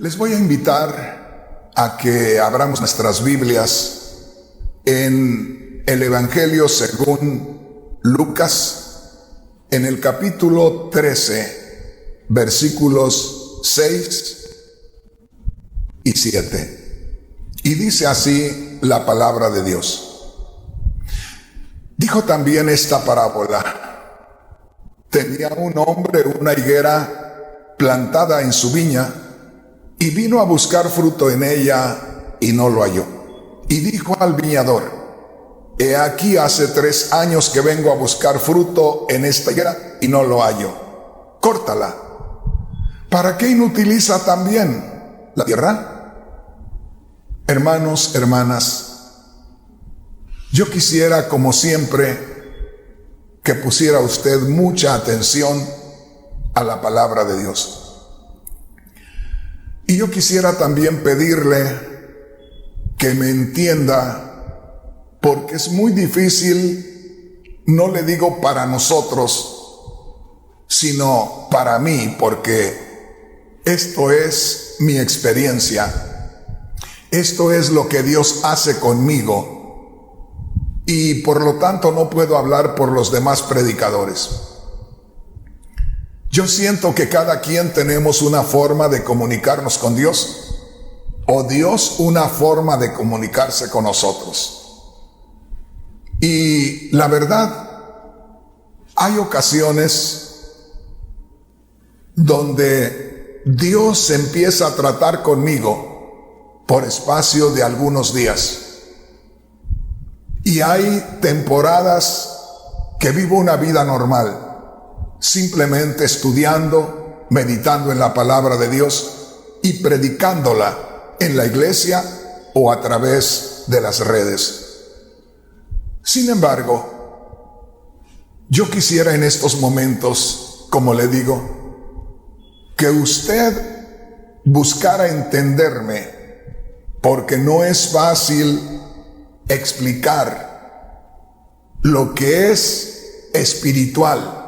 Les voy a invitar a que abramos nuestras Biblias en el Evangelio según Lucas, en el capítulo 13, versículos 6 y 7. Y dice así la palabra de Dios. Dijo también esta parábola. Tenía un hombre una higuera plantada en su viña, y vino a buscar fruto en ella, y no lo halló. Y dijo al viñador: he aquí hace 3 años que vengo a buscar fruto en esta higuera, y no lo hallo. Córtala. ¿Para qué inutiliza también la tierra? Hermanos, hermanas, yo quisiera, como siempre, que pusiera usted mucha atención a la palabra de Dios. Y yo quisiera también pedirle que me entienda, porque es muy difícil, no le digo para nosotros, sino para mí, porque esto es mi experiencia. Esto es lo que Dios hace conmigo, y por lo tanto no puedo hablar por los demás predicadores. Yo siento que cada quien tenemos una forma de comunicarnos con Dios, o Dios una forma de comunicarse con nosotros. Y la verdad, hay ocasiones donde Dios empieza a tratar conmigo por espacio de algunos días. Y hay temporadas que vivo una vida normal, simplemente estudiando, meditando en la palabra de Dios y predicándola en la iglesia o a través de las redes. Sin embargo, yo quisiera en estos momentos, como le digo, que usted buscara entenderme, porque no es fácil explicar lo que es espiritual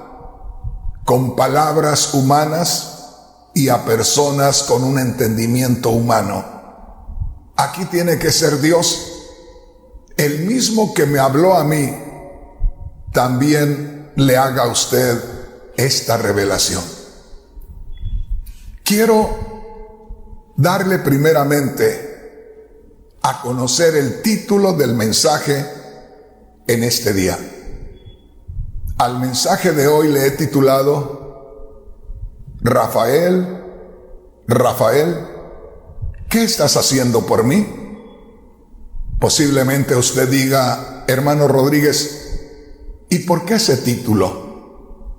con palabras humanas y a personas con un entendimiento humano. Aquí tiene que ser Dios, el mismo que me habló a mí, también le haga a usted esta revelación. Quiero darle primeramente a conocer el título del mensaje en este día. Al mensaje de hoy le he titulado: Rafael, Rafael, ¿qué estás haciendo por mí? Posiblemente usted diga: hermano Rodríguez, ¿y por qué ese título?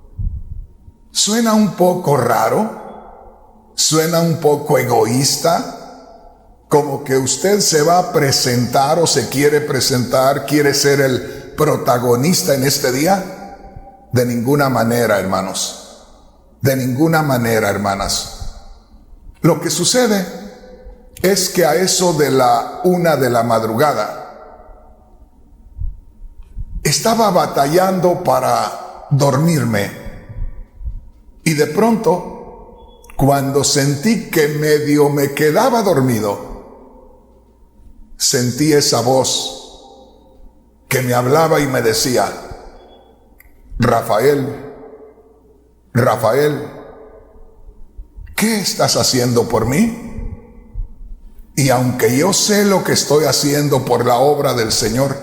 Suena un poco raro, suena un poco egoísta, como que usted se va a presentar o se quiere presentar, quiere ser el protagonista en este día. De ninguna manera, hermanos. De ninguna manera, hermanas. Lo que sucede es que a eso de la 1 de la madrugada estaba batallando para dormirme, y de pronto, cuando sentí que medio me quedaba dormido, sentí esa voz que me hablaba y me decía: Rafael, Rafael, ¿qué estás haciendo por mí? Y aunque yo sé lo que estoy haciendo por la obra del Señor,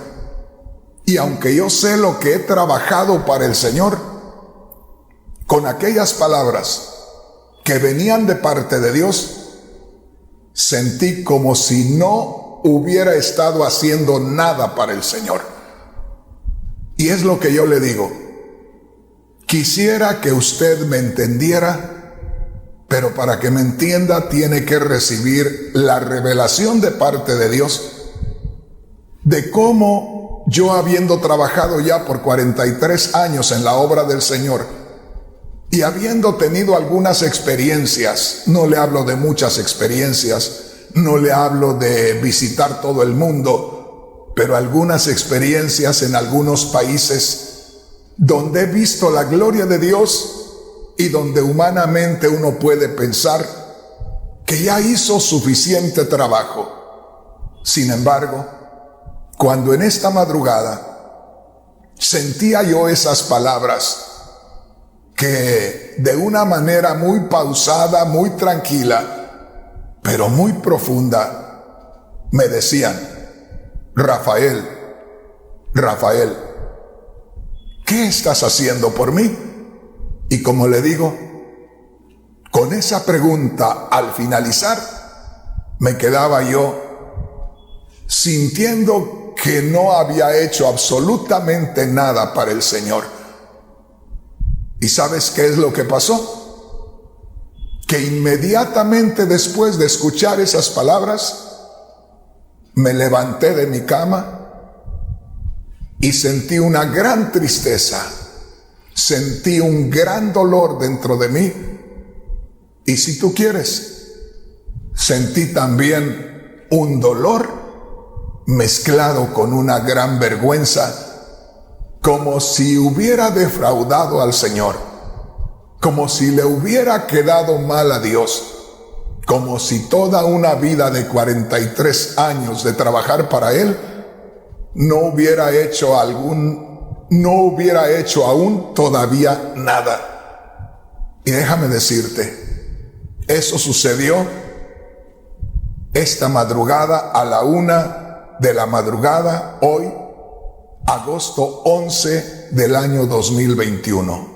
y aunque yo sé lo que he trabajado para el Señor, con aquellas palabras que venían de parte de Dios, sentí como si no hubiera estado haciendo nada para el Señor. Y es lo que yo le digo. Quisiera que usted me entendiera, pero para que me entienda tiene que recibir la revelación de parte de Dios de cómo yo, habiendo trabajado ya por 43 años en la obra del Señor y habiendo tenido algunas experiencias, no le hablo de muchas experiencias, no le hablo de visitar todo el mundo, pero algunas experiencias en algunos países donde he visto la gloria de Dios y donde humanamente uno puede pensar que ya hizo suficiente trabajo. Sin embargo, cuando en esta madrugada sentía yo esas palabras que de una manera muy pausada, muy tranquila, pero muy profunda, me decían: Rafael, Rafael, ¿qué estás haciendo por mí? Y como le digo, con esa pregunta al finalizar, me quedaba yo sintiendo que no había hecho absolutamente nada para el Señor. ¿Y sabes qué es lo que pasó? Que inmediatamente después de escuchar esas palabras, me levanté de mi cama y sentí una gran tristeza, sentí un gran dolor dentro de mí, y si tú quieres, sentí también un dolor mezclado con una gran vergüenza, como si hubiera defraudado al Señor, como si le hubiera quedado mal a Dios, como si toda una vida de 43 años de trabajar para Él no hubiera hecho aún todavía nada. Y déjame decirte, eso sucedió esta madrugada a la 1 de la madrugada, hoy, agosto 11 del año 2021.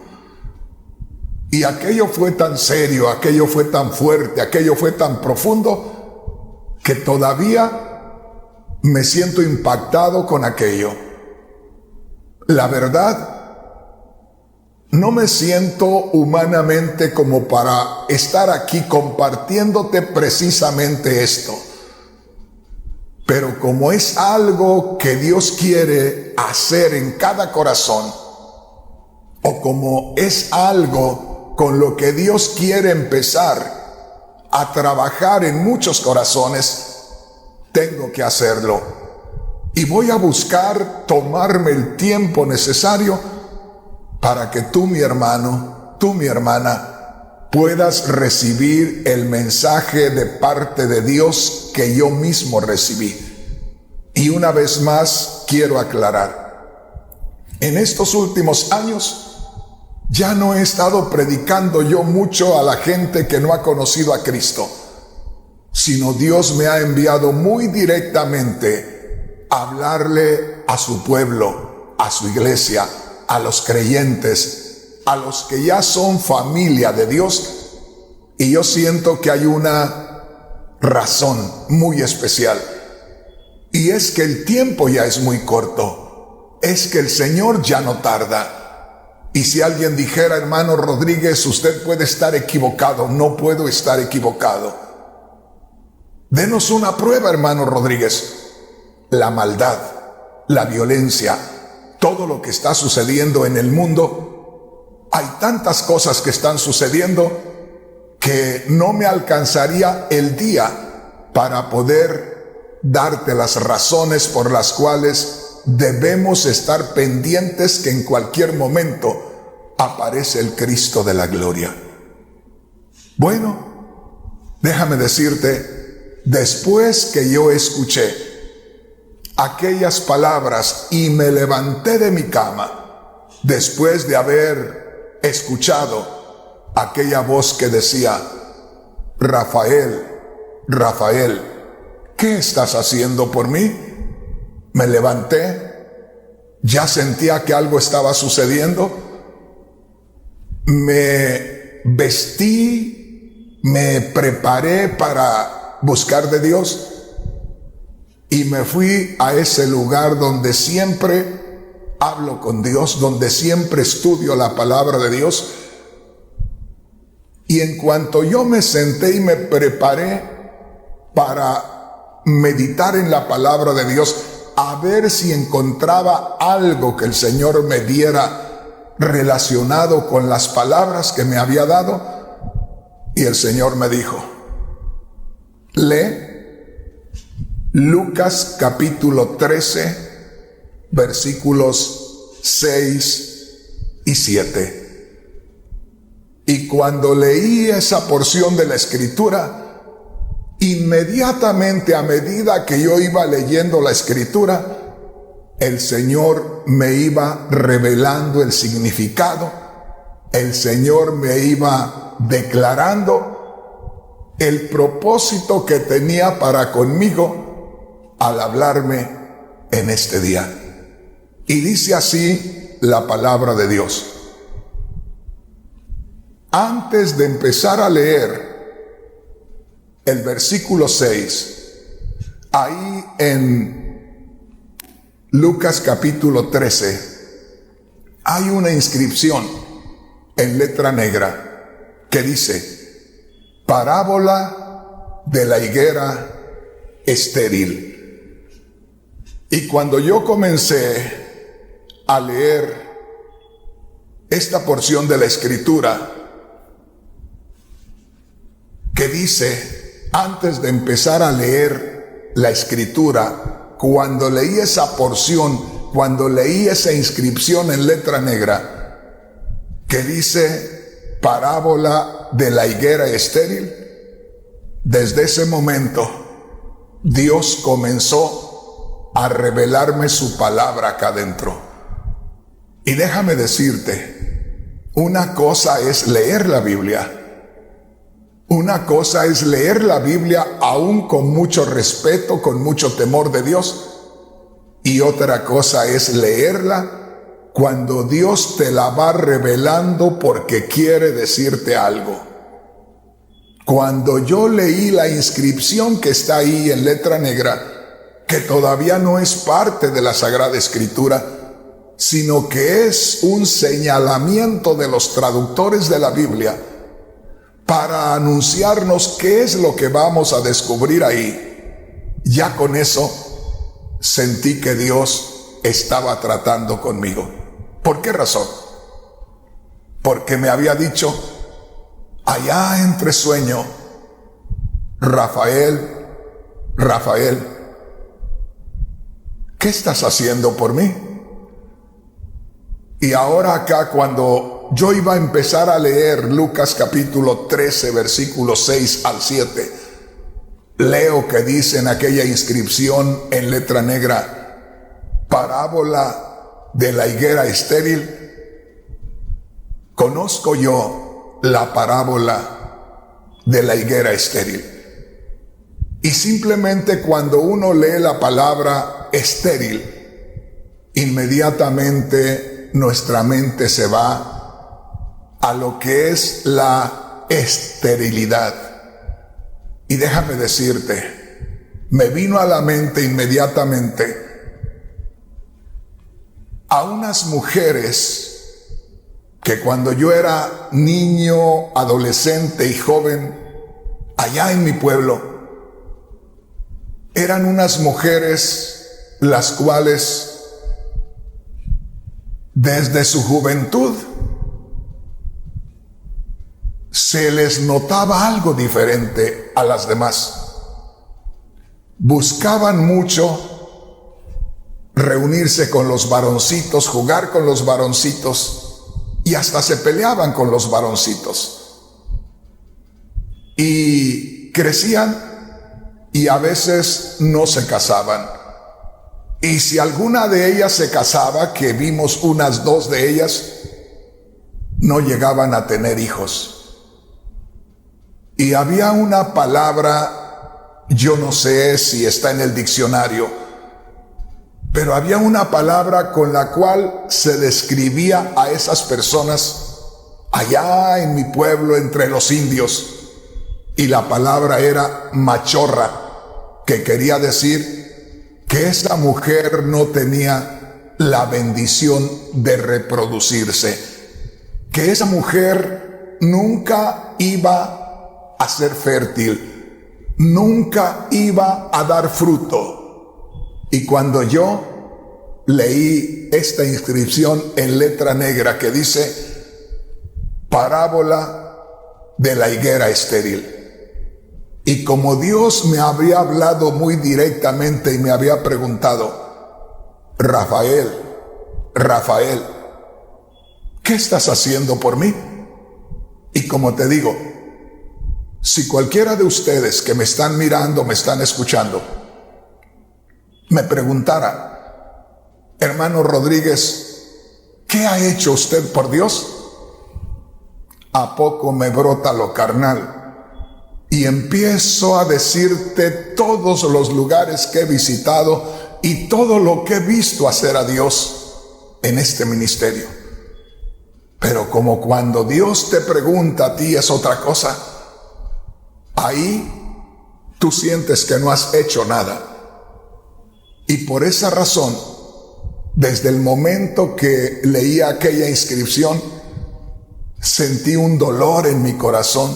Y aquello fue tan serio, aquello fue tan fuerte, aquello fue tan profundo, que todavía me siento impactado con aquello. La verdad, no me siento humanamente como para estar aquí compartiéndote precisamente esto. Pero como es algo que Dios quiere hacer en cada corazón, o como es algo con lo que Dios quiere empezar a trabajar en muchos corazones, tengo que hacerlo. Y voy a buscar tomarme el tiempo necesario para que tú, mi hermano, tú, mi hermana, puedas recibir el mensaje de parte de Dios que yo mismo recibí. Y una vez más quiero aclarar, en estos últimos años ya no he estado predicando yo mucho a la gente que no ha conocido a Cristo, sino Dios me ha enviado muy directamente a hablarle a su pueblo, a su iglesia, a los creyentes, a los que ya son familia de Dios. Y yo siento que hay una razón muy especial, y es que el tiempo ya es muy corto, es que el Señor ya no tarda. Y si alguien dijera: hermano Rodríguez, usted puede estar equivocado, no puedo estar equivocado. Denos una prueba, hermano Rodríguez. La maldad, la violencia, todo lo que está sucediendo en el mundo, hay tantas cosas que están sucediendo que no me alcanzaría el día para poder darte las razones por las cuales debemos estar pendientes que en cualquier momento aparece el Cristo de la gloria. Bueno, déjame decirte, después que yo escuché aquellas palabras y me levanté de mi cama, después de haber escuchado aquella voz que decía: Rafael, Rafael, ¿qué estás haciendo por mí? Me levanté, ya sentía que algo estaba sucediendo, me vestí, me preparé para buscar de Dios y me fui a ese lugar donde siempre hablo con Dios, donde siempre estudio la palabra de Dios. Y en cuanto yo me senté y me preparé para meditar en la palabra de Dios, a ver si encontraba algo que el Señor me diera relacionado con las palabras que me había dado, y el Señor me dijo: lee Lucas capítulo 13, versículos 6 y 7. Y cuando leí esa porción de la Escritura, Inmediatamente, a medida que yo iba leyendo la escritura, el Señor me iba revelando el significado, el Señor me iba declarando el propósito que tenía para conmigo al hablarme en este día. Y dice así la palabra de Dios. Antes de empezar a leer el versículo 6, ahí en Lucas capítulo 13, hay una inscripción en letra negra que dice: parábola de la higuera estéril. Y cuando yo comencé a leer esta porción de la escritura que dice, antes de empezar a leer la escritura, cuando leí esa porción, cuando leí esa inscripción en letra negra que dice parábola de la higuera estéril, desde ese momento Dios comenzó a revelarme su palabra acá adentro. Y déjame decirte, una cosa es leer la Biblia. Una cosa es leer la Biblia aún con mucho respeto, con mucho temor de Dios. Y otra cosa es leerla cuando Dios te la va revelando porque quiere decirte algo. Cuando yo leí la inscripción que está ahí en letra negra, que todavía no es parte de la Sagrada Escritura, sino que es un señalamiento de los traductores de la Biblia para anunciarnos qué es lo que vamos a descubrir ahí. Ya con eso sentí que Dios estaba tratando conmigo. ¿Por qué razón? Porque me había dicho, allá entre sueño, Rafael, ¿qué estás haciendo por mí? Y ahora acá, cuando yo iba a empezar a leer Lucas capítulo 13, versículos 6 al 7, leo que dice en aquella inscripción en letra negra, parábola de la higuera estéril. Conozco yo la parábola de la higuera estéril. Y simplemente cuando uno lee la palabra estéril, inmediatamente nuestra mente se va a lo que es la esterilidad. Y déjame decirte, me vino a la mente inmediatamente a unas mujeres que cuando yo era niño, adolescente y joven, allá en mi pueblo, eran unas mujeres las cuales desde su juventud se les notaba algo diferente a las demás. Buscaban mucho reunirse con los varoncitos, jugar con los varoncitos y hasta se peleaban con los varoncitos. Y crecían y a veces no se casaban. Y si alguna de ellas se casaba, que vimos unas 2 de ellas, no llegaban a tener hijos. Y había una palabra, yo no sé si está en el diccionario, pero había una palabra con la cual se describía a esas personas allá en mi pueblo, entre los indios. Y la palabra era machorra, que quería decir que esa mujer no tenía la bendición de reproducirse, que esa mujer nunca iba a ser fértil, nunca iba a dar fruto. Y cuando yo leí esta inscripción en letra negra que dice parábola de la higuera estéril, y como Dios me había hablado muy directamente y me había preguntado, Rafael, ¿qué estás haciendo por mí? Y como te digo, Si cualquiera de ustedes que me están mirando, me están escuchando, me preguntara, hermano Rodríguez, ¿qué ha hecho usted por Dios? ¿A poco me brota lo carnal? Y empiezo a decirte todos los lugares que he visitado y todo lo que he visto hacer a Dios en este ministerio. Pero como cuando Dios te pregunta a ti es otra cosa, ahí tú sientes que no has hecho nada. Y por esa razón, desde el momento que leí aquella inscripción, sentí un dolor en mi corazón.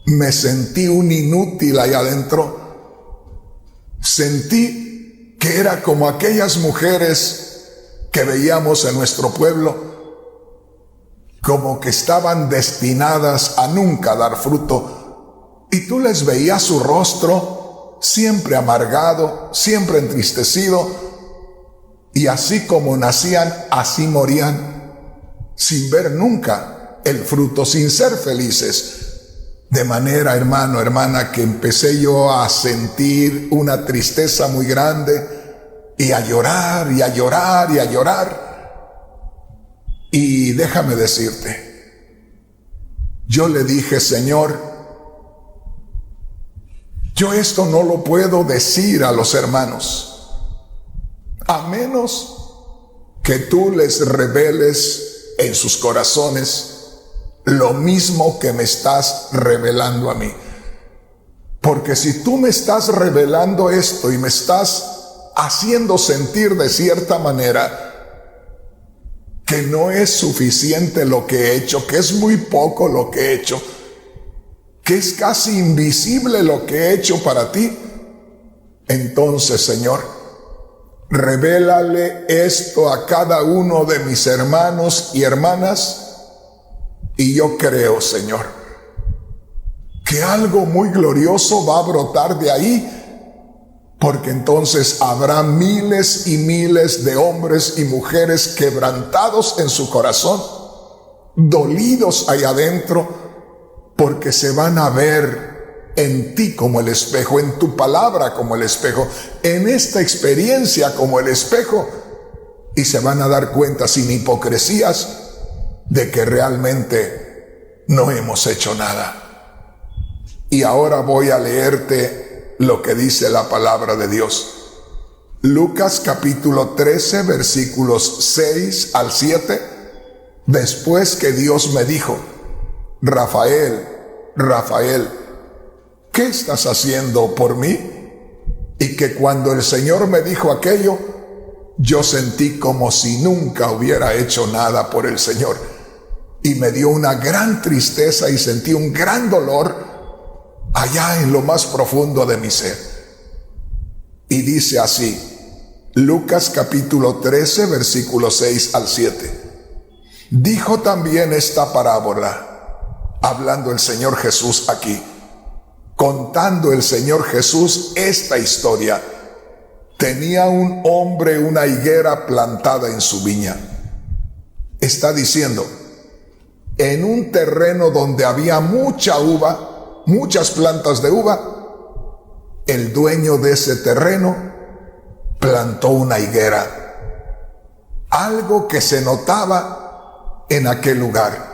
Me sentí un inútil ahí adentro. Sentí que era como aquellas mujeres que veíamos en nuestro pueblo, como que estaban destinadas a nunca dar fruto. Y tú les veías su rostro siempre amargado, siempre entristecido. Y así como nacían, así morían, sin ver nunca el fruto, sin ser felices. De manera, hermano, hermana, que empecé yo a sentir una tristeza muy grande y a llorar, y a llorar, y a llorar. Y déjame decirte, yo le dije, Señor, yo esto no lo puedo decir a los hermanos, a menos que tú les reveles en sus corazones lo mismo que me estás revelando a mí. Porque si tú me estás revelando esto y me estás haciendo sentir de cierta manera que no es suficiente lo que he hecho, que es muy poco lo que he hecho, que es casi invisible lo que he hecho para ti, entonces, Señor, revélale esto a cada uno de mis hermanos y hermanas. Y yo creo, Señor, que algo muy glorioso va a brotar de ahí, porque entonces habrá miles y miles de hombres y mujeres quebrantados en su corazón, dolidos ahí adentro, porque se van a ver en ti como el espejo, en tu palabra como el espejo, en esta experiencia como el espejo, y se van a dar cuenta sin hipocresías de que realmente no hemos hecho nada. Y ahora voy a leerte lo que dice la palabra de Dios. Lucas capítulo 13, versículos 6 al 7. Después que Dios me dijo, Rafael, Rafael, ¿qué estás haciendo por mí? Y que cuando el Señor me dijo aquello, yo sentí como si nunca hubiera hecho nada por el Señor. Y me dio una gran tristeza y sentí un gran dolor allá en lo más profundo de mi ser. Y dice así, Lucas capítulo 13, versículos 6 al 7. Dijo también esta parábola, hablando el Señor Jesús aquí, contando el Señor Jesús esta historia. Tenía un hombre una higuera plantada en su viña. Está diciendo, en un terreno donde había mucha uva, muchas plantas de uva, el dueño de ese terreno plantó una higuera, algo que se notaba en aquel lugar.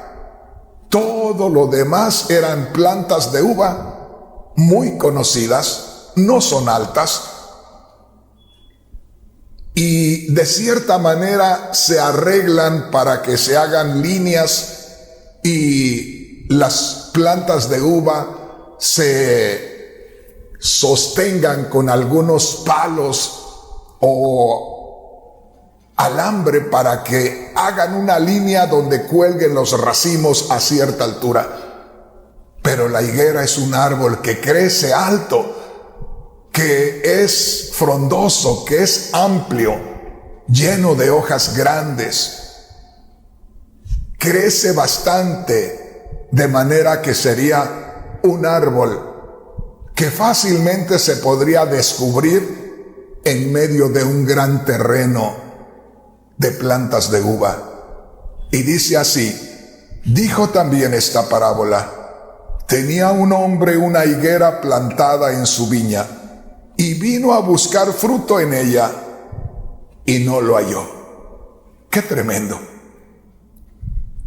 Todo lo demás eran plantas de uva muy conocidas, no son altas, y de cierta manera se arreglan para que se hagan líneas y las plantas de uva se sostengan con algunos palos o alambre para que hagan una línea donde cuelguen los racimos a cierta altura. Pero la higuera es un árbol que crece alto, que es frondoso, que es amplio, lleno de hojas grandes. Crece bastante, de manera que sería un árbol que fácilmente se podría descubrir en medio de un gran terreno de plantas de uva. Y dice así, dijo también esta parábola, tenía un hombre una higuera plantada en su viña, y vino a buscar fruto en ella, y no lo halló. ¡Qué tremendo!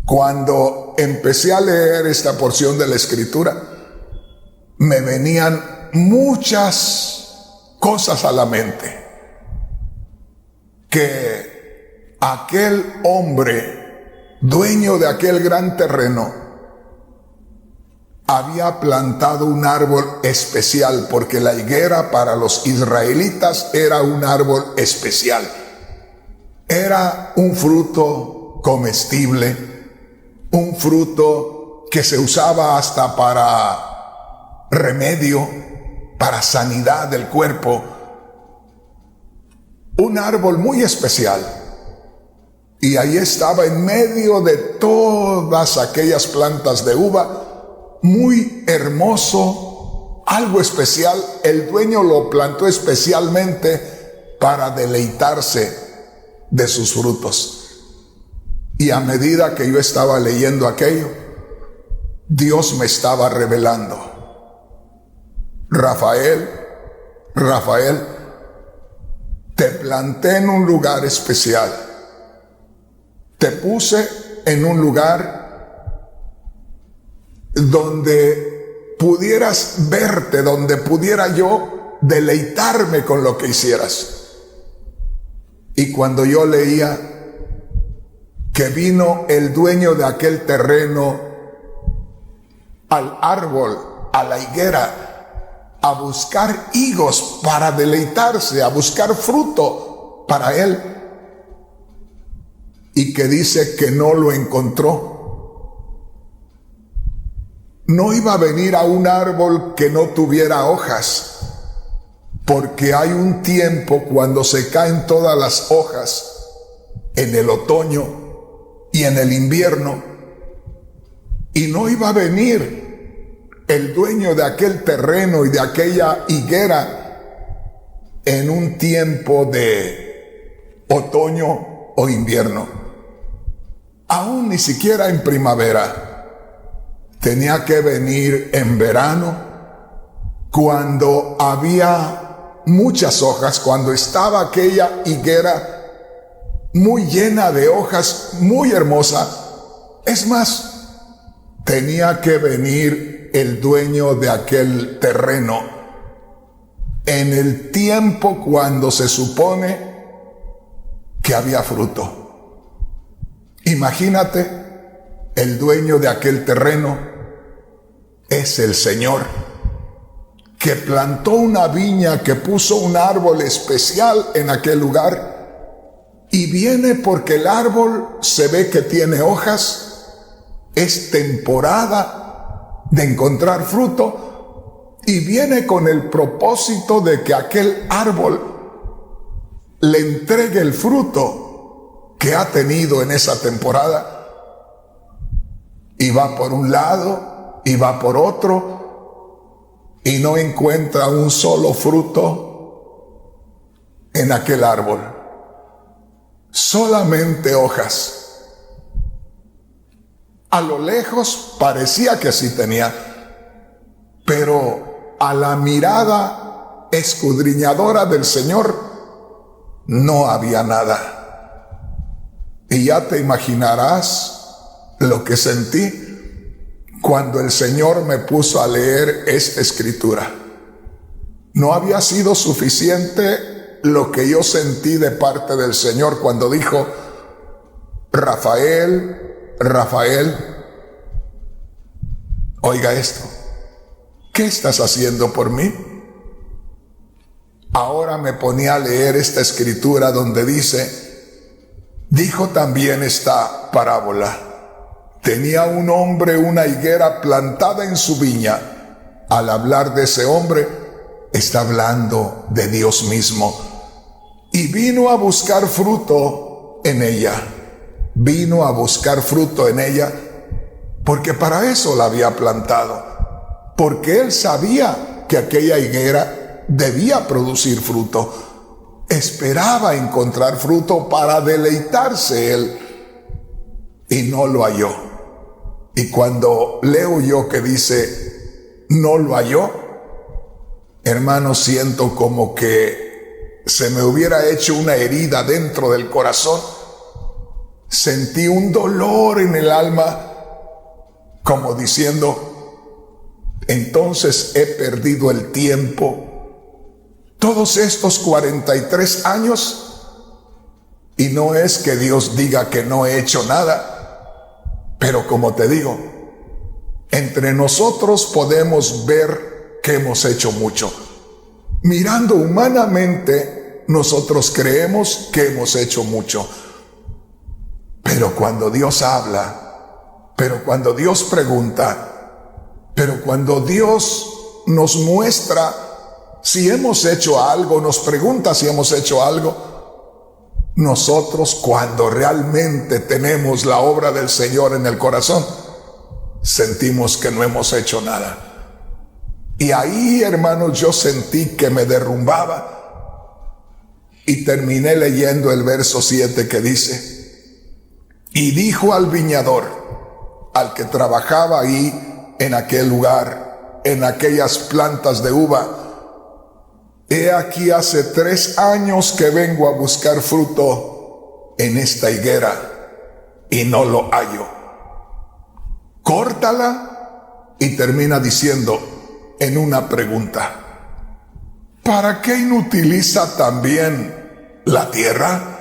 Cuando empecé a leer esta porción de la Escritura, me venían muchas cosas a la mente. Que aquel hombre, dueño de aquel gran terreno, había plantado un árbol especial, porque la higuera para los israelitas era un árbol especial. Era un fruto comestible, un fruto que se usaba hasta para remedio, para sanidad del cuerpo. Un árbol muy especial. Y ahí estaba en medio de todas aquellas plantas de uva, muy hermoso, algo especial. El dueño lo plantó especialmente para deleitarse de sus frutos. Y a medida que yo estaba leyendo aquello, Dios me estaba revelando: Rafael, Rafael, te planté en un lugar especial. Te puse en un lugar donde pudieras verte, donde pudiera yo deleitarme con lo que hicieras. Y cuando yo leía que vino el dueño de aquel terreno al árbol, a la higuera, a buscar higos para deleitarse, a buscar fruto para él, y que dice que no lo encontró. No iba a venir a un árbol que no tuviera hojas, porque hay un tiempo cuando se caen todas las hojas, en el otoño y en el invierno, y no iba a venir el dueño de aquel terreno y de aquella higuera en un tiempo de otoño o invierno, aún ni siquiera en primavera. Tenía que venir en verano, cuando había muchas hojas, cuando estaba aquella higuera muy llena de hojas, muy hermosa. Es más, tenía que venir el dueño de aquel terreno en el tiempo cuando se supone que había fruto. Imagínate, el dueño de aquel terreno es el Señor, que plantó una viña, que puso un árbol especial en aquel lugar, y viene porque el árbol se ve que tiene hojas, es temporada de encontrar fruto, y viene con el propósito de que aquel árbol le entregue el fruto que ha tenido en esa temporada. Y va por un lado y va por otro, y no encuentra un solo fruto en aquel árbol. Solamente hojas. A lo lejos parecía que sí tenía, pero a la mirada escudriñadora del Señor no había nada. Y ya te imaginarás lo que sentí cuando el Señor me puso a leer esta escritura. No había sido suficiente lo que yo sentí de parte del Señor cuando dijo: Rafael, Rafael, oiga esto, ¿qué estás haciendo por mí? Ahora me ponía a leer esta escritura donde dijo también esta parábola: tenía un hombre una higuera plantada en su viña. Al hablar de ese hombre, está hablando de Dios mismo. Y vino a buscar fruto en ella. Vino a buscar fruto en ella, porque para eso la había plantado. Porque él sabía que aquella higuera debía producir fruto. Esperaba encontrar fruto para deleitarse él, y no lo halló. Y cuando leo yo que dice: no lo halló. Hermano, siento como que se me hubiera hecho una herida dentro del corazón. Sentí un dolor en el alma, como diciendo, entonces he perdido el tiempo. Todos estos 43 años, y no es que Dios diga que no he hecho nada, pero como te digo, entre nosotros podemos ver que hemos hecho mucho. Mirando humanamente, nosotros creemos que hemos hecho mucho. Pero cuando Dios habla, pero cuando Dios pregunta, pero cuando Dios nos muestra si hemos hecho algo, nos pregunta si hemos hecho algo, nosotros cuando realmente tenemos la obra del Señor en el corazón, sentimos que no hemos hecho nada. Y ahí, hermanos, yo sentí que me derrumbaba. Y terminé leyendo el verso 7 que dice, y dijo al viñador, al que trabajaba ahí en aquel lugar, en aquellas plantas de uva, he aquí hace 3 años que vengo a buscar fruto en esta higuera y no lo hallo. Córtala. Y termina diciendo en una pregunta, ¿para qué inutiliza también la tierra?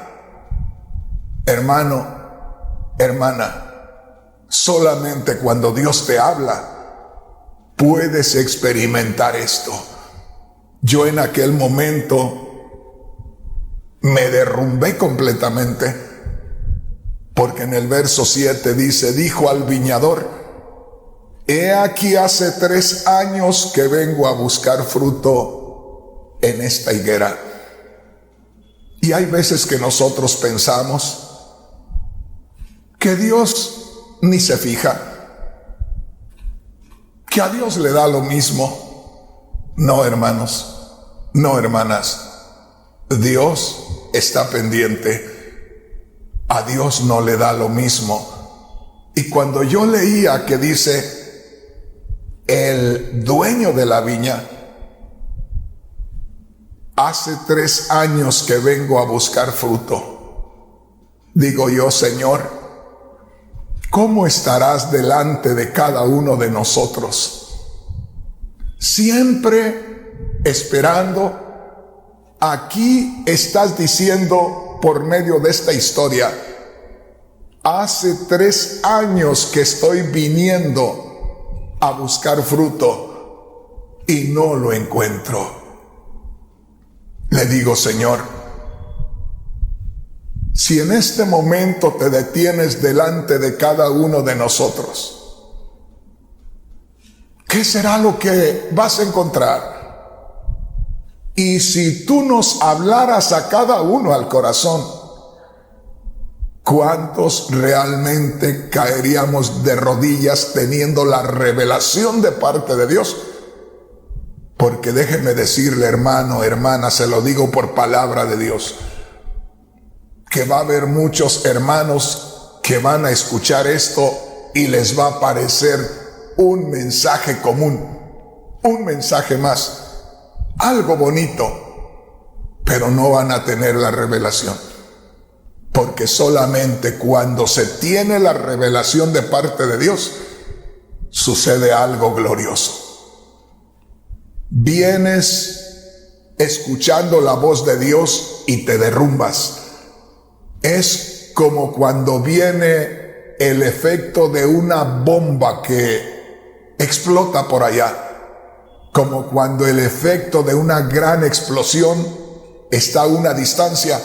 Hermano, hermana, solamente cuando Dios te habla puedes experimentar esto. Yo en aquel momento me derrumbé completamente, porque en el verso 7 dice, dijo al viñador, he aquí hace 3 años que vengo a buscar fruto en esta higuera. Y hay veces que nosotros pensamos que Dios ni se fija, que a Dios le da lo mismo. No, hermanos, no, hermanas, Dios está pendiente. A Dios no le da lo mismo. Y cuando yo leía que dice, el dueño de la viña, hace 3 años que vengo a buscar fruto, digo yo, Señor, ¿cómo estarás delante de cada uno de nosotros? Siempre esperando. Aquí estás diciendo por medio de esta historia, hace 3 años que estoy viniendo a buscar fruto y no lo encuentro. Le digo, Señor, si en este momento te detienes delante de cada uno de nosotros, ¿qué será lo que vas a encontrar? Y si tú nos hablaras a cada uno al corazón, ¿cuántos realmente caeríamos de rodillas teniendo la revelación de parte de Dios? Porque déjeme decirle, hermano, hermana, se lo digo por palabra de Dios, que va a haber muchos hermanos que van a escuchar esto y les va a parecer un mensaje común, un mensaje más, algo bonito, pero no van a tener la revelación, porque solamente cuando se tiene la revelación de parte de Dios, sucede algo glorioso. Vienes escuchando la voz de Dios y te derrumbas. Es como cuando viene el efecto de una bomba que explota por allá, como cuando el efecto de una gran explosión está a una distancia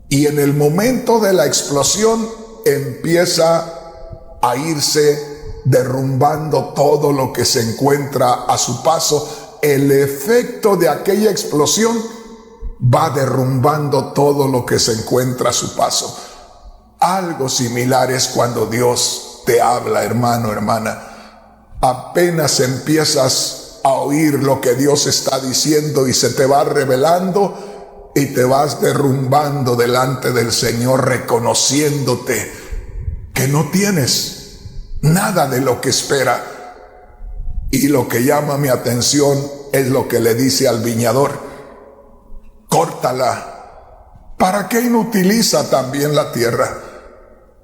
y en el momento de la explosión empieza a irse derrumbando todo lo que se encuentra a su paso. El efecto de aquella explosión va derrumbando todo lo que se encuentra a su paso. Algo similar es cuando Dios te habla, hermano, hermana. Apenas empiezas a oír lo que Dios está diciendo y se te va revelando y te vas derrumbando delante del Señor, reconociéndote que no tienes nada de lo que espera. Y lo que llama mi atención es lo que le dice al viñador: córtala. ¿Para qué inutiliza también la tierra?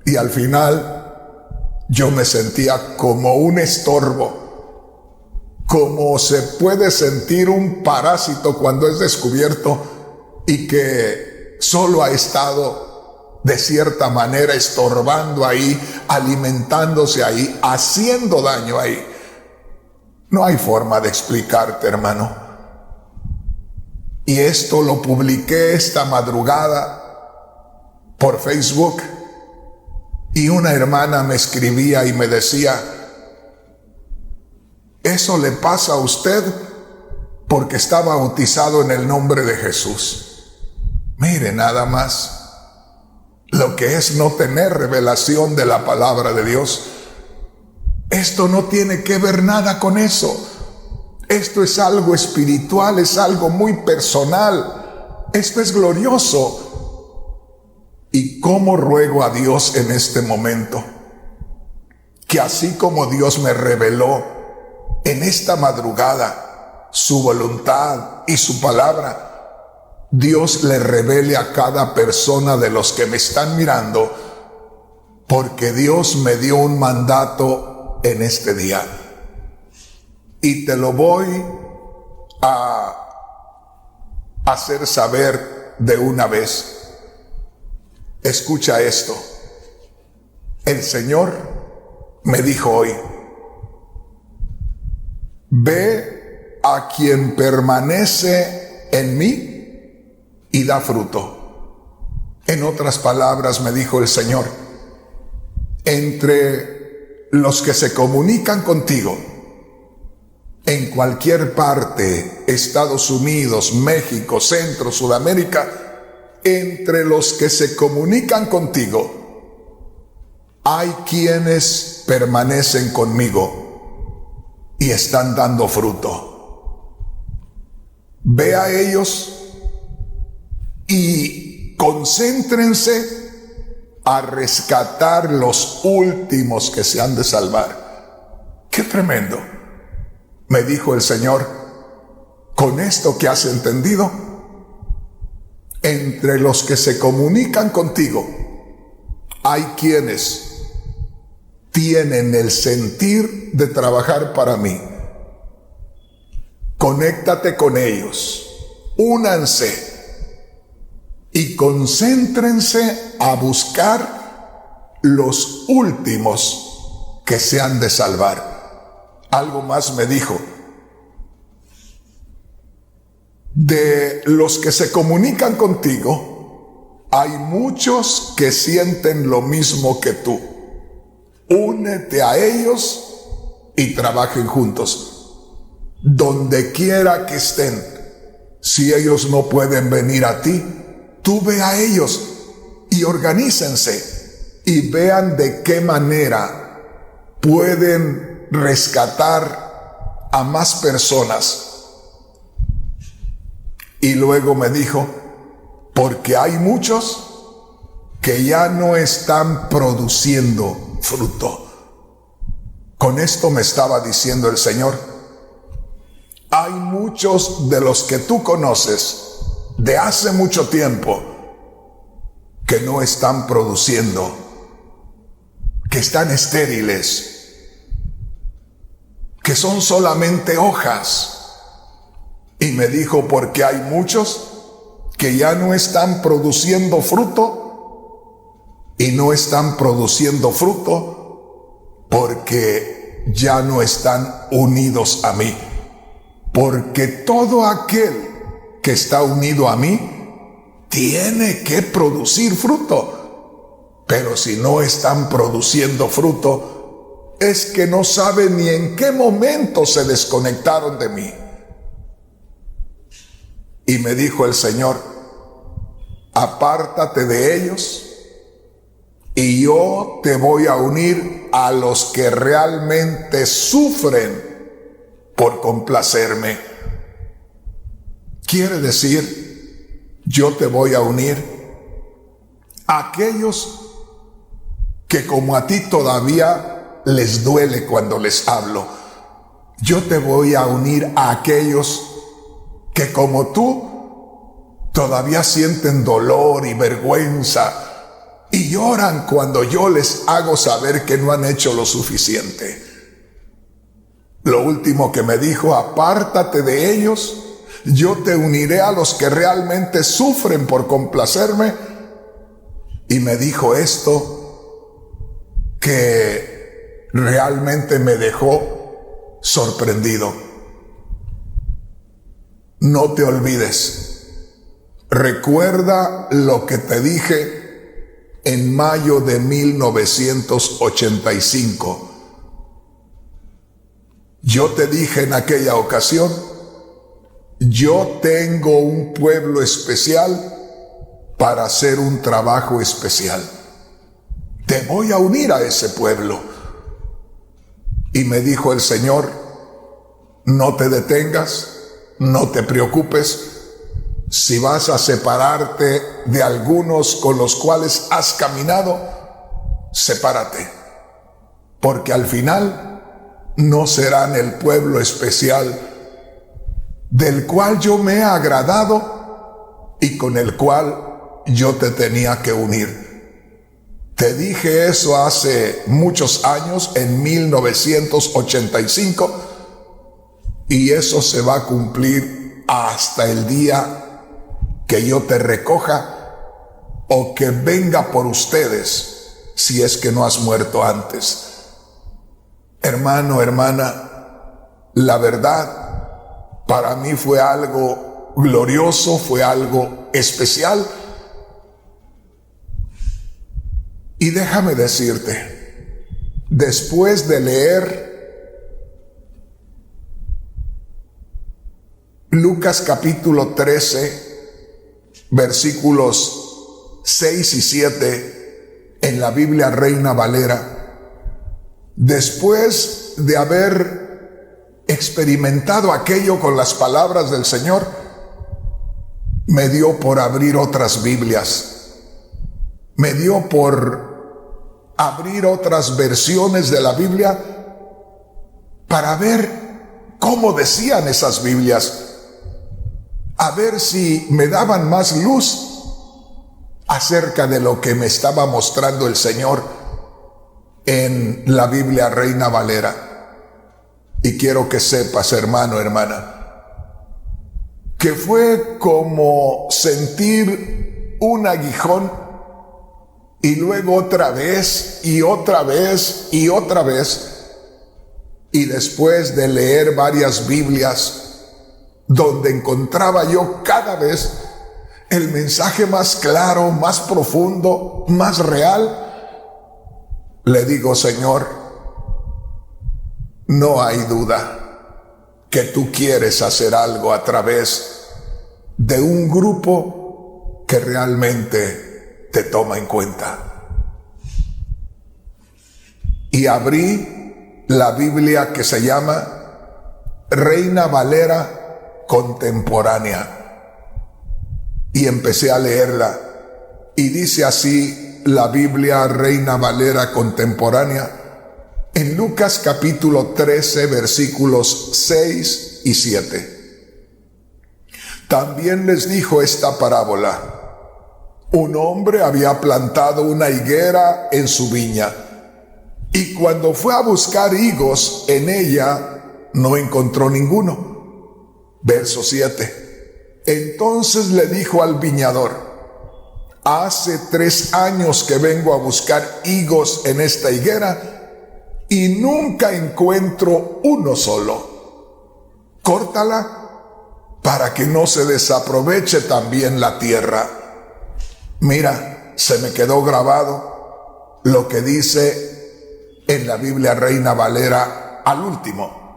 Y al final yo me sentía como un estorbo, como se puede sentir un parásito cuando es descubierto y que solo ha estado de cierta manera estorbando ahí, alimentándose ahí, haciendo daño ahí. No hay forma de explicarte, hermano. Y esto lo publiqué esta madrugada por Facebook, y una hermana me escribía y me decía: eso le pasa a usted porque está bautizado en el nombre de Jesús. Mire nada más lo que es no tener revelación de la palabra de Dios. Esto no tiene que ver nada con eso. Esto es algo espiritual, es algo muy personal. Esto es glorioso. Y cómo ruego a Dios en este momento que así como Dios me reveló en esta madrugada su voluntad y su palabra, Dios le revele a cada persona de los que me están mirando, porque Dios me dio un mandato en este día, y te lo voy a hacer saber de una vez. Escucha esto. El Señor me dijo hoy: ve a quien permanece en mí y da fruto. En otras palabras, me dijo el Señor, entre los que se comunican contigo en cualquier parte, Estados Unidos, México, Centro, Sudamérica, entre los que se comunican contigo, hay quienes permanecen conmigo y están dando fruto. Ve a ellos y concéntrense a rescatar los últimos que se han de salvar. ¡Qué tremendo! Me dijo el Señor: con esto que has entendido, entre los que se comunican contigo, hay quienes tienen el sentir de trabajar para mí. Conéctate con ellos, únanse y concéntrense a buscar los últimos que se han de salvar. Algo más me dijo: de los que se comunican contigo, hay muchos que sienten lo mismo que tú. Únete a ellos y trabajen juntos. Donde quiera que estén, si ellos no pueden venir a ti, tú ve a ellos y organícense y vean de qué manera pueden rescatar a más personas. Y luego me dijo: porque hay muchos que ya no están produciendo fruto. Con esto me estaba diciendo el Señor: hay muchos de los que tú conoces de hace mucho tiempo que no están produciendo, que están estériles, que son solamente hojas. Y me dijo: porque hay muchos que ya no están produciendo fruto, y no están produciendo fruto porque ya no están unidos a mí. Porque todo aquel que está unido a mí tiene que producir fruto. Pero si no están produciendo fruto, es que no saben ni en qué momento se desconectaron de mí. Y me dijo el Señor: apártate de ellos y yo te voy a unir a los que realmente sufren por complacerme. Quiere decir, yo te voy a unir a aquellos que como a ti todavía les duele cuando les hablo, yo te voy a unir a aquellos que como tú todavía sienten dolor y vergüenza y lloran cuando yo les hago saber que no han hecho lo suficiente. Lo último que me dijo: apártate de ellos, yo te uniré a los que realmente sufren por complacerme. Y me dijo esto que realmente me dejó sorprendido. No te olvides, recuerda lo que te dije en mayo de 1985. Yo te dije en aquella ocasión: yo tengo un pueblo especial para hacer un trabajo especial. Te voy a unir a ese pueblo. Y me dijo el Señor: no te detengas, no te preocupes. Si vas a separarte de algunos con los cuales has caminado, sepárate, porque al final no serán el pueblo especial del cual yo me he agradado y con el cual yo te tenía que unir. Te dije eso hace muchos años, en 1985, y eso se va a cumplir hasta el día que yo te recoja o que venga por ustedes, si es que no has muerto antes. Hermano, hermana, la verdad, para mí fue algo glorioso, fue algo especial. Y déjame decirte, después de leer Lucas capítulo 13, versículos 6 y 7 en la Biblia Reina Valera, después de haber experimentado aquello con las palabras del Señor, me dio por abrir otras Biblias, me dio por abrir otras versiones de la Biblia para ver cómo decían esas Biblias, a ver si me daban más luz acerca de lo que me estaba mostrando el Señor en la Biblia Reina Valera. Y quiero que sepas, hermano, hermana, que fue como sentir un aguijón y luego otra vez y otra vez y otra vez. Y después de leer varias Biblias, donde encontraba yo cada vez el mensaje más claro, más profundo, más real, le digo: Señor, no hay duda que tú quieres hacer algo a través de un grupo que realmente te toma en cuenta. Y abrí la Biblia que se llama Reina Valera Contemporánea y empecé a leerla, y dice así la Biblia Reina Valera Contemporánea en Lucas capítulo 13 versículos 6 y 7. También les dijo esta parábola: un hombre había plantado una higuera en su viña, y cuando fue a buscar higos en ella, no encontró ninguno. Verso 7. Entonces le dijo al viñador: hace 3 años que vengo a buscar higos en esta higuera y nunca encuentro uno solo. Córtala para que no se desaproveche también la tierra. Mira, se me quedó grabado lo que dice en la Biblia Reina Valera al último.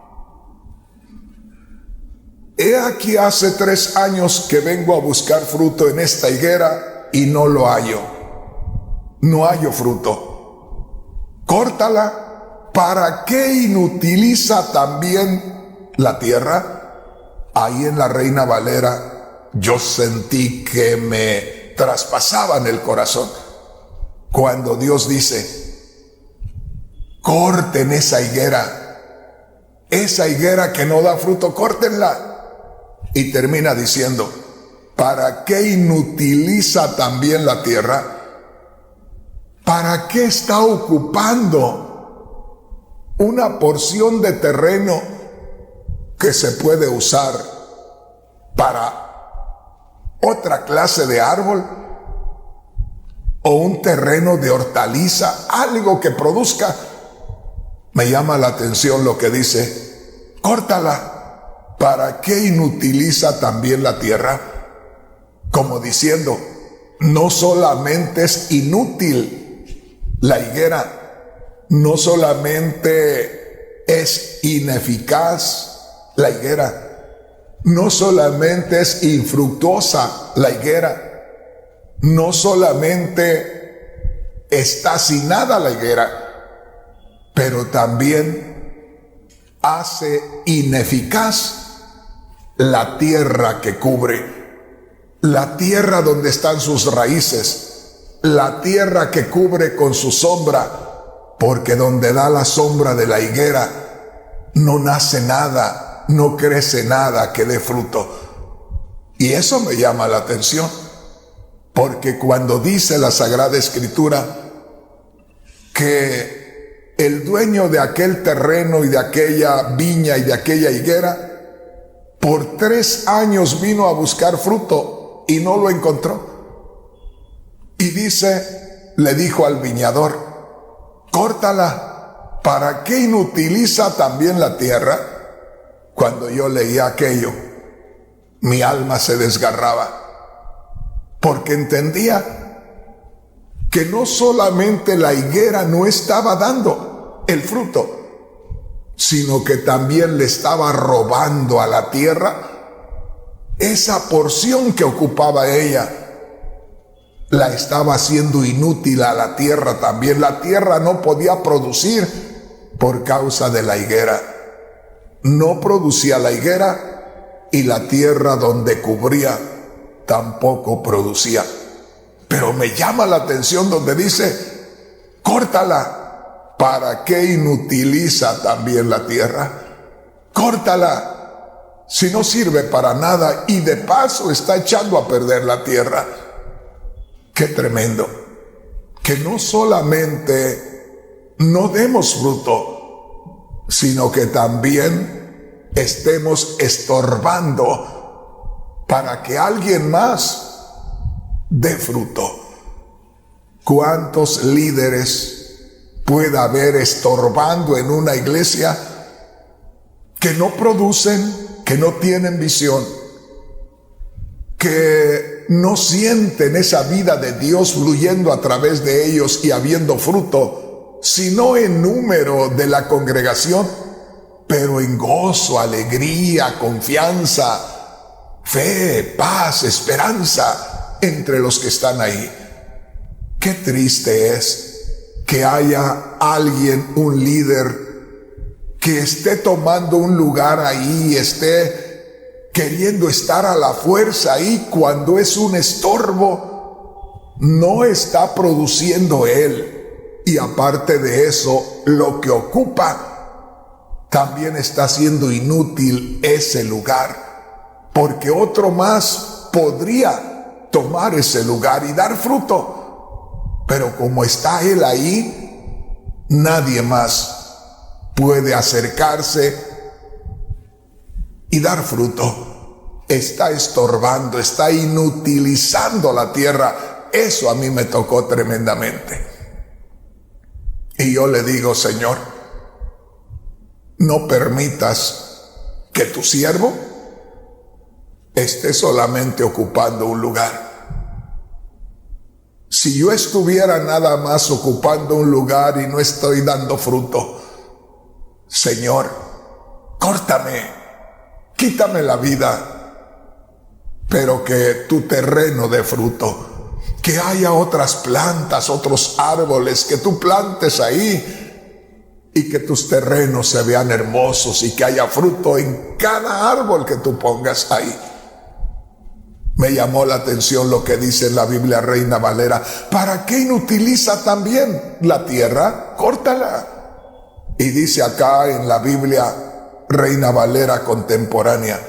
He aquí hace 3 años que vengo a buscar fruto en esta higuera y no lo hallo. No hallo fruto. Córtala. ¿Para qué inutiliza también la tierra? Ahí en la Reina Valera yo sentí que me traspasaban el corazón cuando Dios dice: corten esa higuera esa higuera que no da fruto, córtenla. Y termina diciendo, ¿para qué inutiliza también la tierra? ¿Para qué está ocupando una porción de terreno que se puede usar para otra clase de árbol o un terreno de hortaliza, algo que produzca? Me llama la atención lo que dice, córtala, ¿para qué inutiliza también la tierra? Como diciendo, no solamente es inútil la higuera, no solamente es ineficaz la higuera, no solamente es infructuosa la higuera, no solamente está sin nada la higuera, pero también hace ineficaz la tierra que cubre, la tierra donde están sus raíces, la tierra que cubre con su sombra, porque donde da la sombra de la higuera no nace nada, no crece nada que dé fruto. Y eso me llama la atención, porque cuando dice la Sagrada Escritura que el dueño de aquel terreno y de aquella viña y de aquella higuera, por 3 años vino a buscar fruto y no lo encontró. Y dice, le dijo al viñador, córtala, ¿para qué inutiliza también la tierra? Cuando yo leía aquello, mi alma se desgarraba, porque entendía que no solamente la higuera no estaba dando el fruto, sino que también le estaba robando a la tierra esa porción que ocupaba ella. La estaba haciendo inútil a la tierra también. La tierra no podía producir por causa de la higuera. No producía la higuera y la tierra donde cubría tampoco producía. Pero me llama la atención donde dice, córtala, ¿para qué inutiliza también la tierra? Córtala, si no sirve para nada y de paso está echando a perder la tierra. Qué tremendo, que no solamente no demos fruto, sino que también estemos estorbando para que alguien más dé fruto. ¿Cuántos líderes puede haber estorbando en una iglesia que no producen, que no tienen visión, que no sienten esa vida de Dios fluyendo a través de ellos y habiendo fruto, sino en número de la congregación, pero en gozo, alegría, confianza, fe, paz, esperanza entre los que están ahí? Qué triste es que haya alguien, un líder, que esté tomando un lugar ahí, esté queriendo estar a la fuerza ahí cuando es un estorbo, no está produciendo él. Y aparte de eso, lo que ocupa también está siendo inútil ese lugar, porque otro más podría tomar ese lugar y dar fruto. Pero como está él ahí, nadie más puede acercarse y dar fruto. Está estorbando, está inutilizando la tierra. Eso a mí me tocó tremendamente. Y yo le digo, Señor, no permitas que tu siervo esté solamente ocupando un lugar. Si yo estuviera nada más ocupando un lugar y no estoy dando fruto, Señor, córtame, quítame la vida, pero que tu terreno dé fruto, que haya otras plantas, otros árboles que tú plantes ahí y que tus terrenos se vean hermosos y que haya fruto en cada árbol que tú pongas ahí. Me llamó la atención lo que dice en la Biblia Reina Valera. ¿Para qué inutiliza también la tierra? Córtala. Y dice acá en la Biblia Reina Valera contemporánea.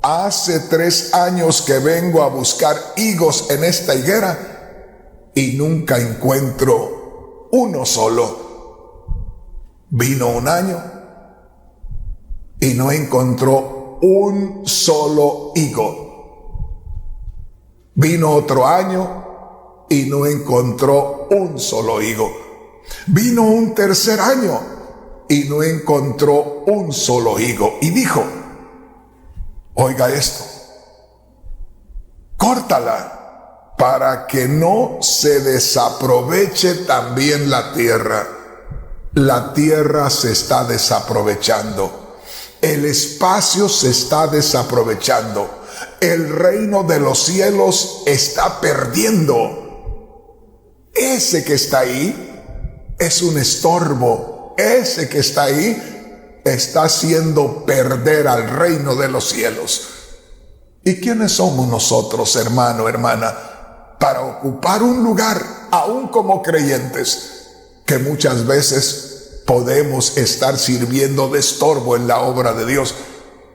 Hace 3 años que vengo a buscar higos en esta higuera y nunca encuentro uno solo. Vino un año y no encontró un solo higo. Vino otro año y no encontró un solo higo. Vino un tercer año y no encontró un solo higo. Y dijo, oiga esto, córtala para que no se desaproveche también la tierra. La tierra se está desaprovechando. El espacio se está desaprovechando. El reino de los cielos está perdiendo. Ese que está ahí es un estorbo. Ese que está ahí está haciendo perder al reino de los cielos. ¿Y quiénes somos nosotros, hermano, hermana, para ocupar un lugar, aún como creyentes, que muchas veces podemos estar sirviendo de estorbo en la obra de Dios?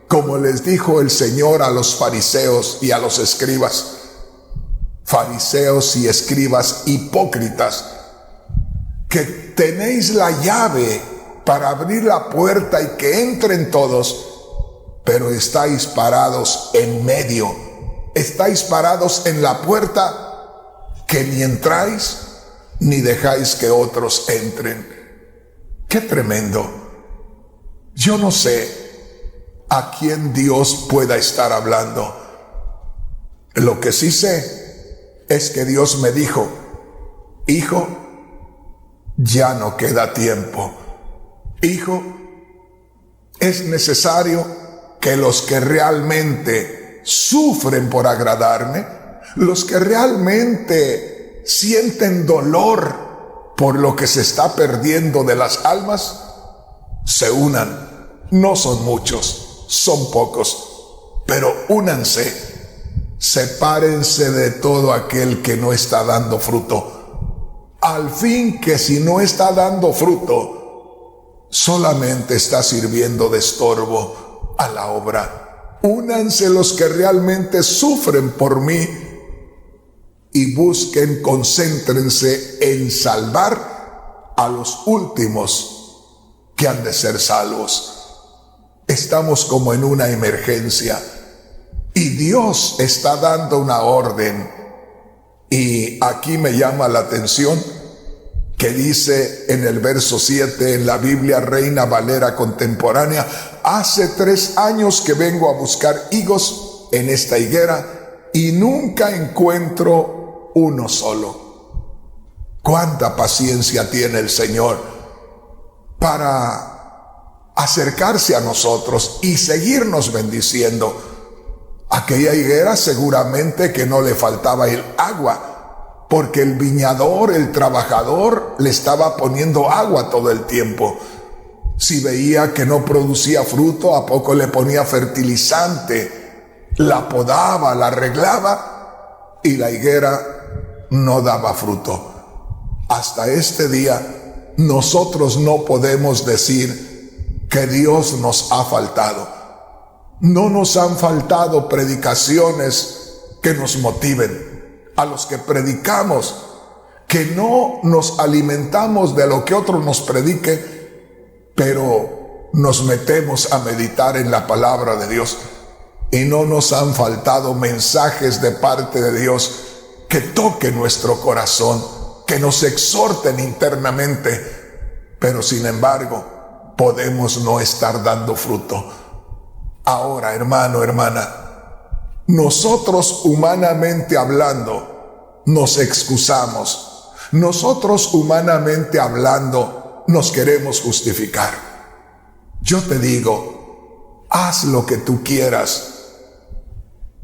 Como les dijo el Señor a los fariseos y a los escribas, fariseos y escribas hipócritas, que tenéis la llave para abrir la puerta y que entren todos, pero estáis parados en medio, estáis parados en la puerta que ni entráis ni dejáis que otros entren. ¡Qué tremendo! Yo no sé a quién Dios pueda estar hablando. Lo que sí sé es que Dios me dijo, hijo, ya no queda tiempo. Hijo, es necesario que los que realmente sufren por agradarme, los que realmente sienten dolor por lo que se está perdiendo de las almas, se unan. No son muchos, son pocos, pero únanse. Sepárense de todo aquel que no está dando fruto. Al fin que si no está dando fruto, solamente está sirviendo de estorbo a la obra. Únanse los que realmente sufren por mí y busquen, concéntrense en salvar a los últimos que han de ser salvos. Estamos como en una emergencia y Dios está dando una orden. Y aquí me llama la atención que dice en el verso 7 en la Biblia Reina Valera contemporánea, hace 3 años que vengo a buscar higos en esta higuera y nunca encuentro uno solo. ¿Cuánta paciencia tiene el Señor para acercarse a nosotros y seguirnos bendiciendo? Aquella higuera seguramente que no le faltaba el agua, porque el viñador, el trabajador, le estaba poniendo agua todo el tiempo. Si veía que no producía fruto, ¿a poco le ponía fertilizante? La podaba, la arreglaba y la higuera no daba fruto. Hasta este día, nosotros no podemos decir que Dios nos ha faltado. No nos han faltado predicaciones que nos motiven. A los que predicamos, que no nos alimentamos de lo que otro nos predique, pero nos metemos a meditar en la palabra de Dios. Y no nos han faltado mensajes de parte de Dios que toquen nuestro corazón, que nos exhorten internamente, pero sin embargo podemos no estar dando fruto. Ahora, hermano, hermana, nosotros humanamente hablando nos excusamos. Nosotros humanamente hablando nos queremos justificar. Yo te digo, haz lo que tú quieras.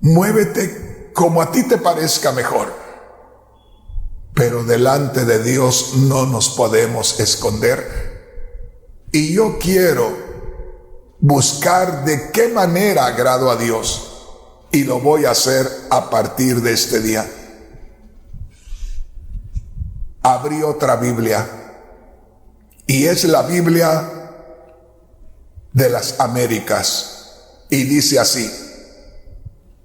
Muévete como a ti te parezca mejor. Pero delante de Dios no nos podemos esconder. Y yo quiero buscar de qué manera agrado a Dios, y lo voy a hacer a partir de este día. Abrí otra Biblia y es la Biblia de las Américas. Y dice así: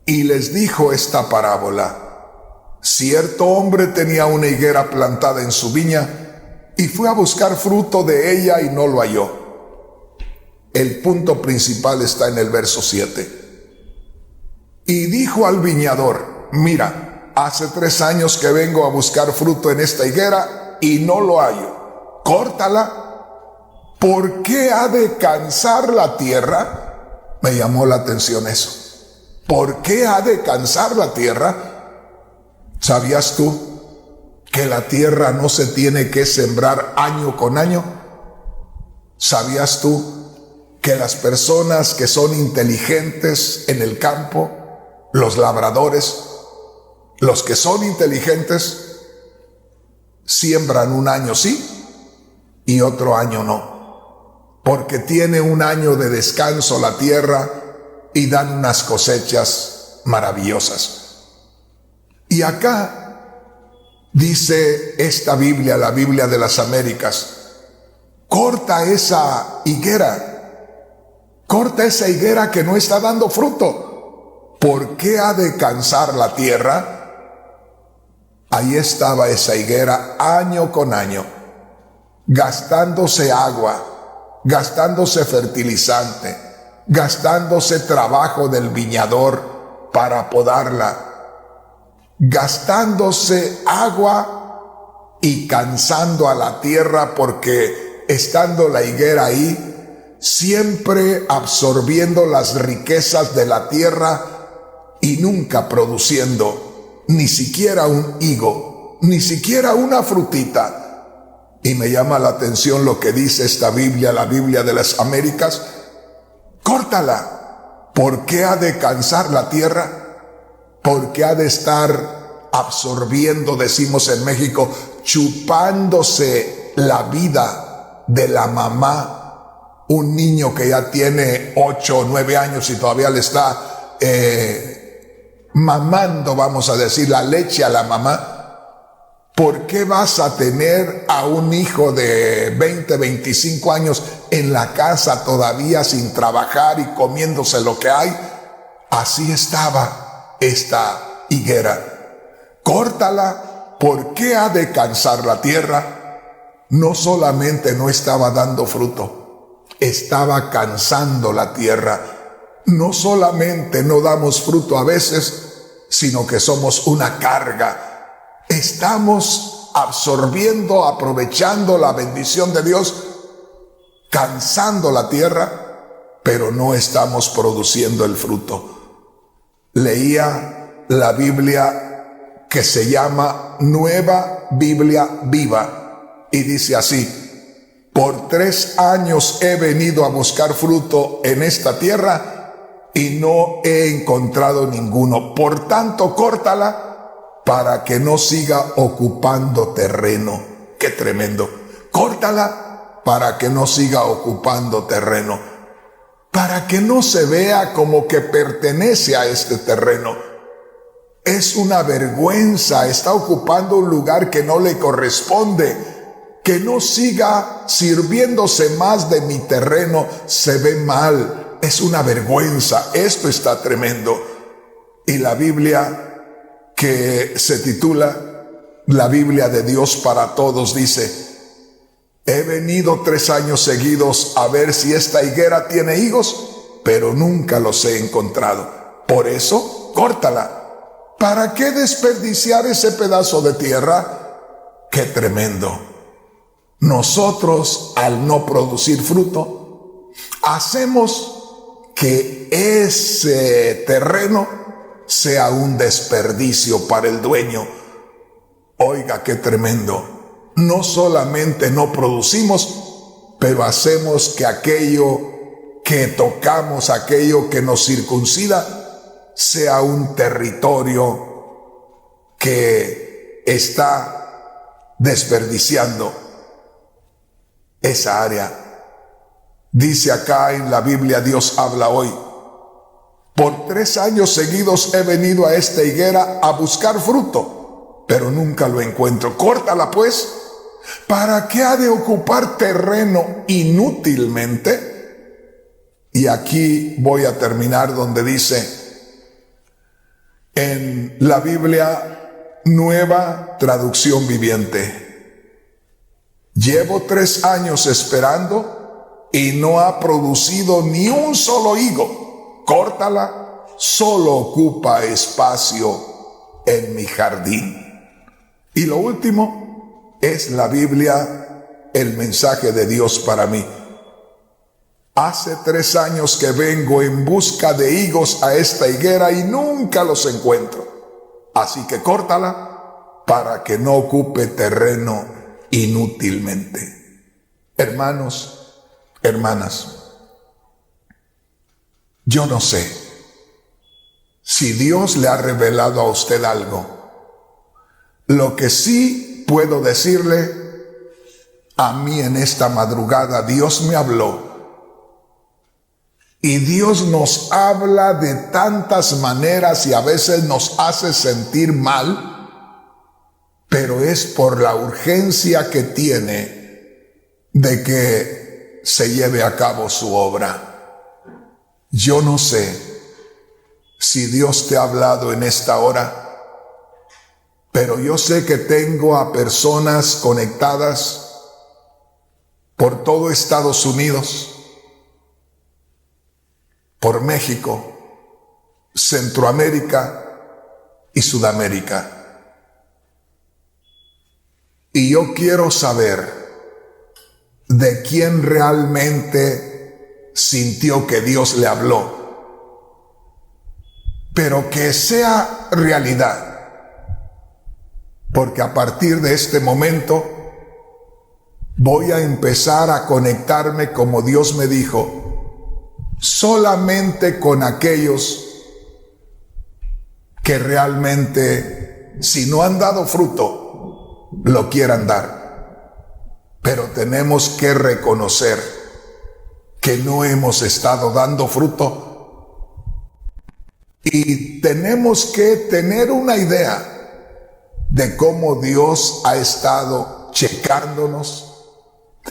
y les dijo esta parábola: cierto hombre tenía una higuera plantada en su viña y fue a buscar fruto de ella y no lo halló. El punto principal está en el verso 7. Y dijo al viñador: mira, hace 3 años que vengo a buscar fruto en esta higuera y no lo hallo. Córtala. ¿Por qué ha de cansar la tierra? Me llamó la atención eso. ¿Por qué ha de cansar la tierra? ¿Sabías tú que la tierra no se tiene que sembrar año con año? ¿Sabías tú que las personas que son inteligentes en el campo, los labradores, los que son inteligentes, siembran un año sí y otro año no? Porque tiene un año de descanso la tierra y dan unas cosechas maravillosas. Y acá dice esta Biblia, la Biblia de las Américas: corta esa higuera que no está dando fruto. ¿Por qué ha de cansar la tierra? Ahí estaba esa higuera año con año, gastándose agua, gastándose fertilizante, gastándose trabajo del viñador para podarla, gastándose agua y cansando a la tierra, porque estando la higuera ahí, siempre absorbiendo las riquezas de la tierra y nunca produciendo ni siquiera un higo, ni siquiera una frutita. Y me llama la atención lo que dice esta Biblia, la Biblia de las Américas: córtala. ¿Por qué ha de cansar la tierra? ¿Por qué ha de estar absorbiendo, decimos en México, chupándose la vida de la mamá? Un niño que ya tiene 8 o 9 años y todavía le está mamando, vamos a decir, la leche a la mamá. ¿Por qué vas a tener a un hijo de 20, 25 años en la casa todavía sin trabajar y comiéndose lo que hay? Así estaba esta higuera. Córtala. ¿Por qué ha de cansar la tierra? No solamente no estaba dando fruto, estaba cansando la tierra. No solamente no damos fruto a veces, sino que somos una carga. Estamos absorbiendo, aprovechando la bendición de Dios, cansando la tierra, pero no estamos produciendo el fruto. Leía la Biblia que se llama Nueva Biblia Viva y dice así: por 3 años he venido a buscar fruto en esta tierra y no he encontrado ninguno. Por tanto, córtala para que no siga ocupando terreno. ¡Qué tremendo! Córtala para que no siga ocupando terreno, para que no se vea como que pertenece a este terreno. Es una vergüenza, está ocupando un lugar que no le corresponde. Que no siga sirviéndose más de mi terreno, se ve mal. Es una vergüenza, esto está tremendo. Y la Biblia, que se titula La Biblia de Dios para Todos, dice: he venido 3 años seguidos a ver si esta higuera tiene higos, pero nunca los he encontrado. Por eso, córtala. ¿Para qué desperdiciar ese pedazo de tierra? ¡Qué tremendo! Nosotros, al no producir fruto, hacemos que ese terreno sea un desperdicio para el dueño. Oiga, qué tremendo. No solamente no producimos, pero hacemos que aquello que tocamos, aquello que nos circuncida, sea un territorio que está desperdiciando esa área. Dice acá en la Biblia, Dios habla hoy: por 3 años seguidos he venido a esta higuera a buscar fruto, pero nunca lo encuentro. Córtala pues. ¿Para qué ha de ocupar terreno inútilmente? Y aquí voy a terminar donde dice, en la Biblia Nueva Traducción Viviente: llevo 3 años esperando y no ha producido ni un solo higo. Córtala, solo ocupa espacio en mi jardín. Y lo último es la Biblia, el mensaje de Dios para mí. Hace 3 años que vengo en busca de higos a esta higuera y nunca los encuentro. Así que córtala para que no ocupe terreno inútilmente. Hermanos, hermanas, yo no sé si Dios le ha revelado a usted algo. Lo que sí puedo decirle, a mí en esta madrugada Dios me habló. Y Dios nos habla de tantas maneras y a veces nos hace sentir mal, pero es por la urgencia que tiene de que se lleve a cabo su obra. Yo no sé si Dios te ha hablado en esta hora, pero yo sé que tengo a personas conectadas por todo Estados Unidos, por México, Centroamérica y Sudamérica. Y yo quiero saber de quién realmente sintió que Dios le habló, pero que sea realidad, porque a partir de este momento voy a empezar a conectarme como Dios me dijo, solamente con aquellos que realmente, si no han dado fruto, lo quieran dar. Pero tenemos que reconocer que no hemos estado dando fruto y tenemos que tener una idea de cómo Dios ha estado checándonos,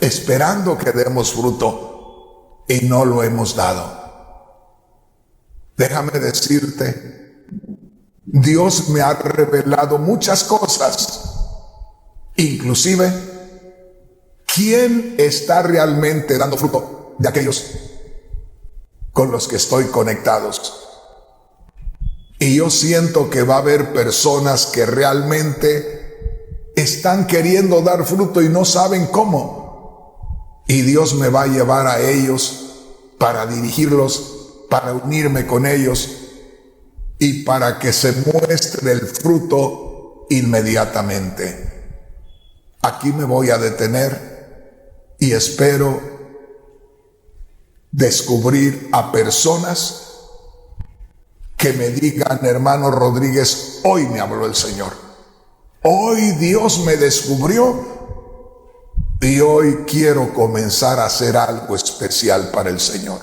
esperando que demos fruto. Y no lo hemos dado. Déjame decirte, Dios me ha revelado muchas cosas, inclusive quién está realmente dando fruto de aquellos con los que estoy conectados. Y yo siento que va a haber personas que realmente están queriendo dar fruto y no saben cómo. Y Dios me va a llevar a ellos para dirigirlos, para unirme con ellos y para que se muestre el fruto inmediatamente. Aquí me voy a detener y espero descubrir a personas que me digan, hermano Rodríguez, hoy me habló el Señor. Hoy Dios me descubrió. Y hoy quiero comenzar a hacer algo especial para el Señor.